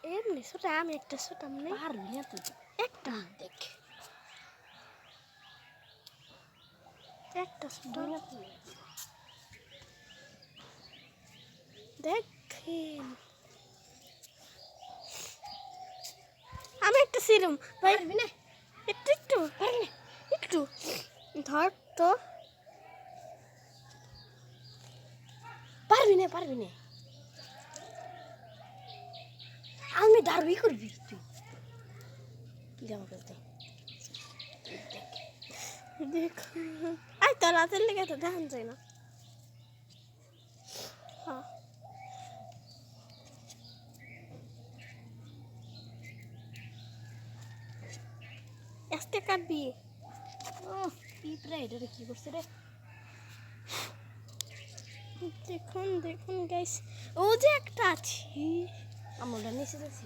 এমনি ছোটা আমি একটা ছোটাম নেই পারবি না তুই একটা দেখ একটা ছোটা দেখেন আমি একটা সিরম পারবি না একটু একটু একটু ধর তো পারবি না আমি দাঁড়বি করবি তুই জামা করতে দেখো আই তো রাতের লেগে তো দেখান যায় না হ্যাঁ একটা কাটবি পিঁপড়া এটা কি করছে রে দেখুন দেখুন গাইস ও যে একটা আছে আমরা নিচে যাচ্ছি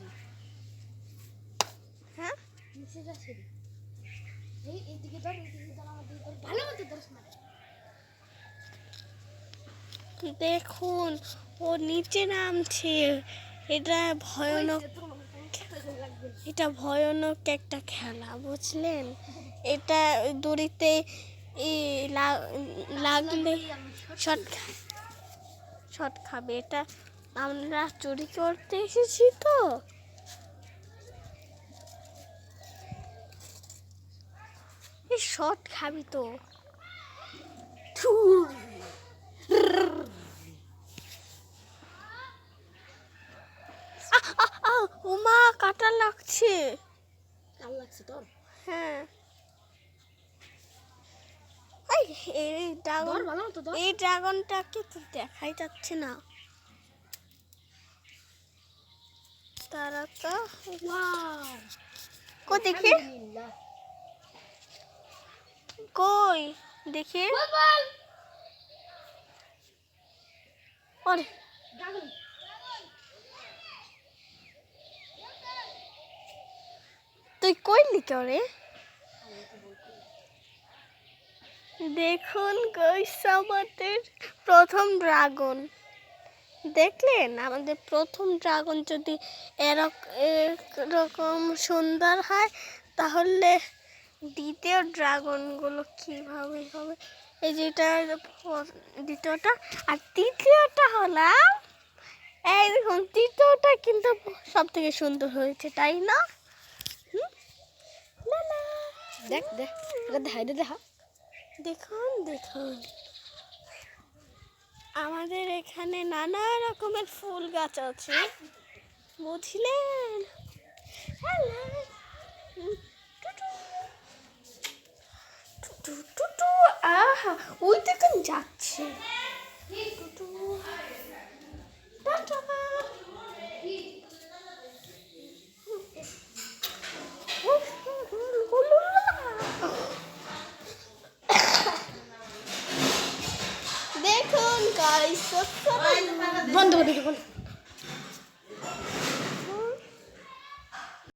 হ্যাঁ নিচে যাচ্ছি এইদিকে ধর আমার দিকে ধর ভালো মতো ধর দেখুন ও নিচে নামছে এটা ভয়ানক একটা খেলা বুঝলেন এটা দড়িতে লাগলে শট খাবে এটা আমরা চুরি করতে এসেছি তো শট খাবি তো ওমা কাটা লাগছে কাল লাগছে তোর হ্যাঁ এই ড্রাগনটাকে তো দেখাই যাচ্ছে না তারা তো কই দেখি কই দেখি তুই কইলি করে দেখুন গাইস আমাদের প্রথম ড্রাগন দেখলেন আমাদের প্রথম ড্রাগন যদি এরকম সুন্দর হয় তাহলে দ্বিতীয় ড্রাগনগুলো কিভাবে হবে এই যেটা দ্বিতীয়টা আর তৃতীয়টা হলাম এই দেখুন তৃতীয়টা কিন্তু সব থেকে সুন্দর হয়েছে তাই না দেখ দেখা দেখুন দেখুন আমাদের এখানে নানা রকমের ফুল গাছ আছে বুঝলেন আহা ওই দেখুন যাচ্ছে দেখুন গাইস বন্ধ করে